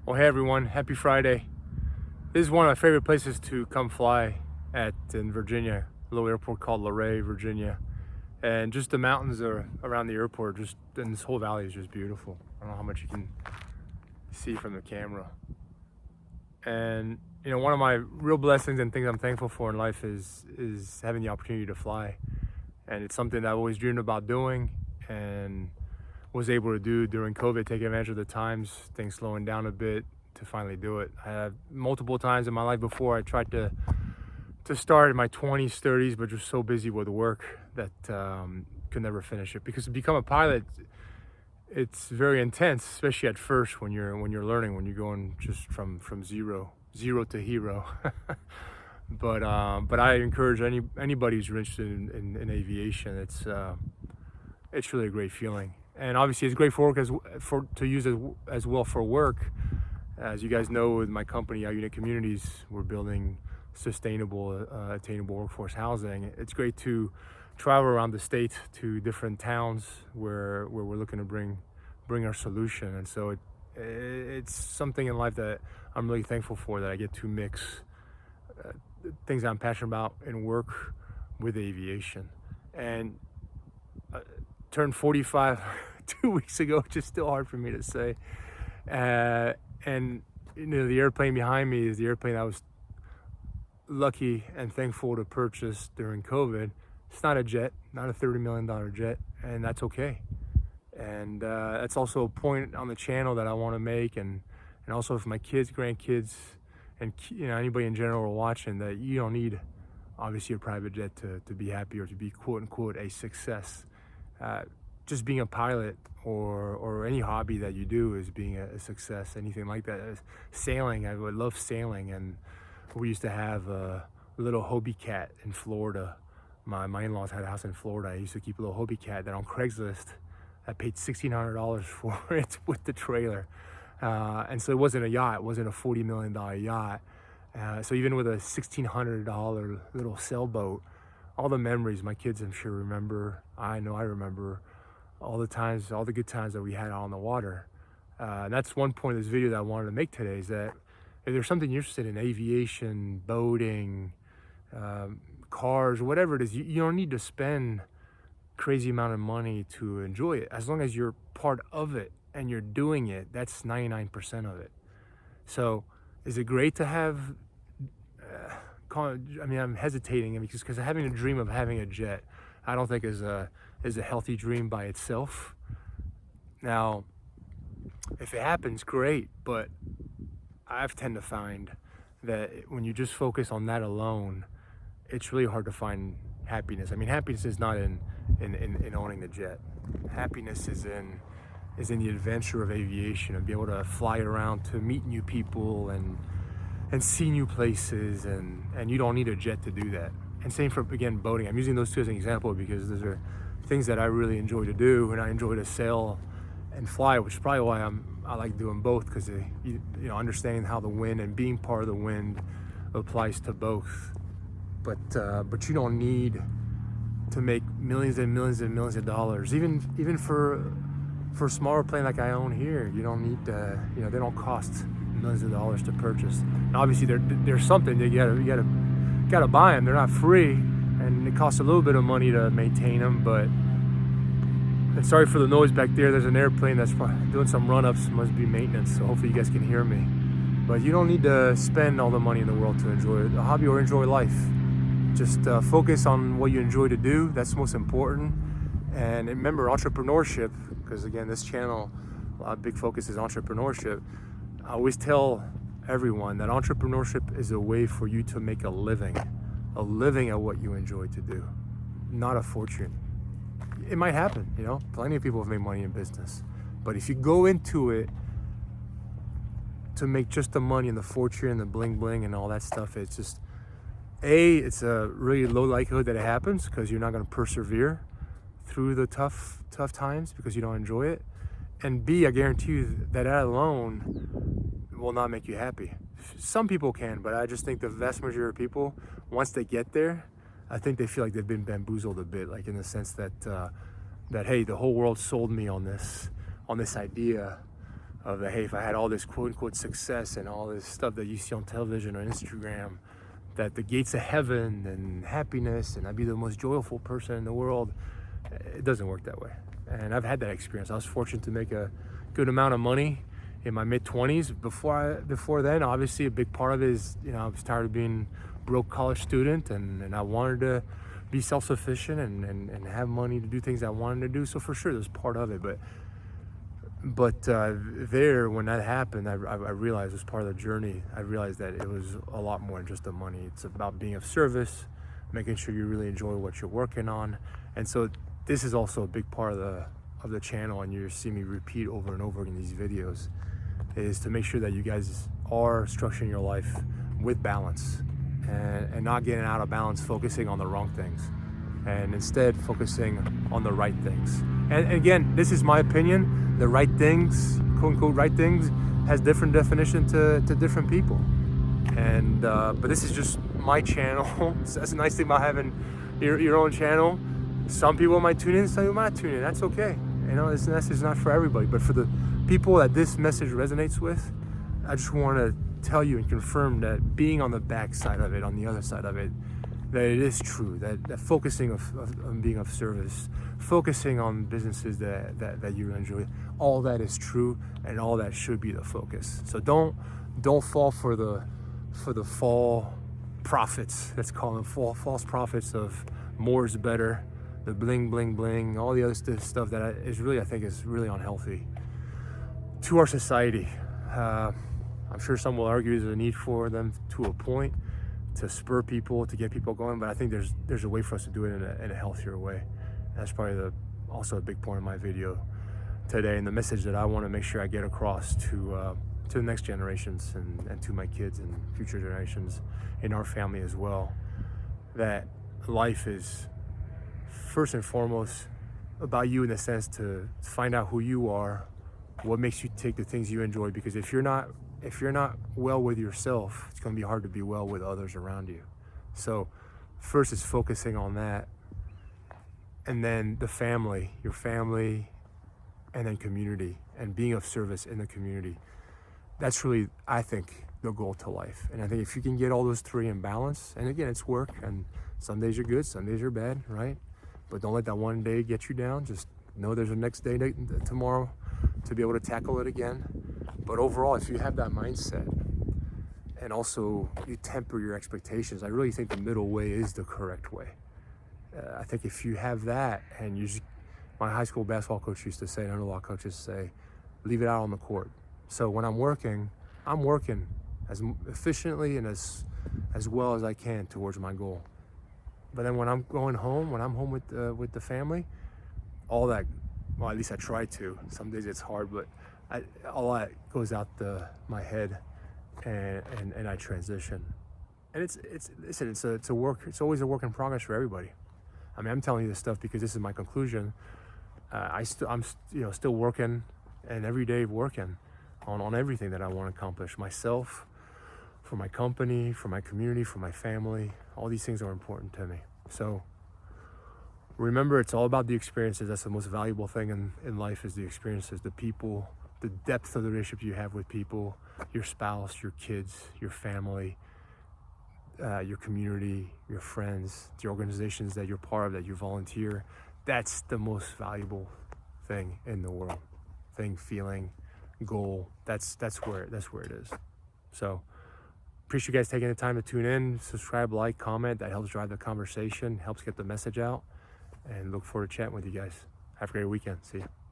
Well, hey everyone, happy Friday. This is one of my favorite places to come fly at in Virginia, a little airport called Luray, Virginia. And just the mountains are around the airport, and this whole valley is just beautiful. I don't know how much you can see from the camera. And one of my real blessings and things I'm thankful for in life is having the opportunity to fly. And it's something that I've always dreamed about doing and was able to do during COVID, take advantage of the times, things slowing down a bit to finally do it. I had multiple times in my life before I tried to start in my 20s, 30s, but just so busy with work that could never finish it. Because to become a pilot, it's very intense, especially at first when you're learning, when you're going just from zero to hero. But I encourage anybody who's interested in aviation. It's really a great feeling, and obviously it's great for work to use as well for work. As you guys know, with my company, Our Unit Communities, we're building sustainable, attainable workforce housing. It's great to travel around the state to different towns where we're looking to bring our solution. And so it's something in life that I'm really thankful for, that I get to mix things I'm passionate about in work with aviation. And turned 45 2 weeks ago, which is still hard for me to say. And the airplane behind me is the airplane I was lucky and thankful to purchase during COVID. It's not a jet, not a $30 million jet, and that's okay. And that's also a point on the channel that I want to make, and also for my kids, grandkids, and anybody in general watching, that you don't need obviously a private jet to be happy or to be quote unquote a success. Just being a pilot or any hobby that you do is being a success. Anything like that. Sailing, I would love sailing, and we used to have a little Hobie cat in Florida. My in-laws had a house in Florida. I used to keep a little Hobie cat that on Craigslist I paid $1,600 for it with the trailer. And so it wasn't a yacht, it wasn't a $40 million yacht. So even with a $1,600 little sailboat, all the memories my kids I'm sure remember, I know I remember all the times, all the good times that we had on the water. And that's one point of this video that I wanted to make today, is that if there's something you're interested in, aviation, boating, cars, whatever it is, you don't need to spend crazy amount of money to enjoy it. As long as you're part of it and you're doing it, that's 99% of it. So is it great to have, I'm hesitating because having a dream of having a jet, I don't think is a healthy dream by itself. Now, if it happens, great, but I've tend to find that when you just focus on that alone, it's really hard to find happiness. I mean, happiness is not in owning the jet. Happiness is in the adventure of aviation, and be able to fly around to meet new people and see new places, and you don't need a jet to do that. And same for, again, boating. I'm using those two as an example because those are things that I really enjoy to do, and I enjoy to sail and fly, which is probably why I like doing both, because understanding how the wind and being part of the wind applies to both. But you don't need to make millions and millions and millions of dollars, even for a smaller plane like I own here. You don't need to, they don't cost millions of dollars to purchase. And obviously there's something that you gotta buy them. They're not free, and it costs a little bit of money to maintain them. But, and sorry for the noise back there, there's an airplane that's doing some run-ups, must be maintenance, so hopefully you guys can hear me. But you don't need to spend all the money in the world to enjoy a hobby or enjoy life. Just focus on what you enjoy to do. That's most important. And remember, entrepreneurship, because again, this channel, a big focus is entrepreneurship. I always tell everyone that entrepreneurship is a way for you to make a living at what you enjoy to do, not a fortune. It might happen, plenty of people have made money in business. But if you go into it to make just the money and the fortune and the bling bling and all that stuff, it's just, it's a really low likelihood that it happens, because you're not going to persevere through the tough times because you don't enjoy it. And B, I guarantee you that alone will not make you happy. Some people can, but I just think the vast majority of people, once they get there, I think they feel like they've been bamboozled a bit, like in the sense that hey, the whole world sold me on this idea of the, hey, if I had all this quote unquote success and all this stuff that you see on television or Instagram, that the gates of heaven and happiness and I'd be the most joyful person in the world. It doesn't work that way. And I've had that experience. I was fortunate to make a good amount of money in my mid-20s. Before then, obviously a big part of it is, I was tired of being broke college student, and I wanted to be self-sufficient and have money to do things I wanted to do. So for sure there's part of it, but there, when that happened, I realized as part of the journey, I realized that it was a lot more than just the money. It's about being of service, making sure you really enjoy what you're working on. And so this is also a big part of the channel, and you see me repeat over and over in these videos, is to make sure that you guys are structuring your life with balance and not getting out of balance, focusing on the wrong things, and instead focusing on the right things. And again, this is my opinion. The right things, quote unquote right things, has different definition to different people. And but this is just my channel. So that's a nice thing about having your own channel. Some people might tune in, some people might not tune in. That's okay. This message is not for everybody, but for the people that this message resonates with, I just want to tell you and confirm that being on the back side of it, on the other side of it, that it is true, that focusing on being of service, focusing on businesses that you enjoy, all that is true, and all that should be the focus. So don't fall for the fall prophets, let's call them false prophets of more is better, the bling bling bling, all the other stuff that is really, I think, is really unhealthy to our society. I'm sure some will argue there's a need for them to a point, to spur people, to get people going, but I think there's a way for us to do it in a healthier way. That's probably also a big point of my video today, and the message that I want to make sure I get across to the next generations and to my kids and future generations in our family as well, that life is first and foremost about you, in the sense to find out who you are, what makes you take the things you enjoy, because if you're not well with yourself, it's going to be hard to be well with others around you. So first is focusing on that, and then the family, your family, and then community, and being of service in the community. That's really, I think, the goal to life. And I think if you can get all those three in balance, and again, it's work, and some days are good, some days are bad, right? But don't let that one day get you down. Just know there's a next day tomorrow to be able to tackle it again. But overall, if you have that mindset, and also you temper your expectations, I really think the middle way is the correct way. I think if you have that, and my high school basketball coach used to say, and I know a lot of coaches say, leave it out on the court. So when I'm working as efficiently and as well as I can towards my goal. But then when I'm going home, when I'm home with the family, all that, well, at least I try to. Some days it's hard, but all that goes out my head, and I transition. And it's a work. It's always a work in progress for everybody. I mean, I'm telling you this stuff because this is my conclusion. I'm still working, and every day working on everything that I want to accomplish, myself, for my company, for my community, for my family. All these things are important to me. So remember, it's all about the experiences. That's the most valuable thing in life, is the experiences, the people, the depth of the relationship you have with people, your spouse, your kids, your family, your community, your friends, the organizations that you're part of, that you volunteer. That's the most valuable thing in the world. Thing, feeling, goal. That's where it is. So appreciate you guys taking the time to tune in, subscribe, like, comment. That helps drive the conversation, helps get the message out, and look forward to chatting with you guys. Have a great weekend. See you.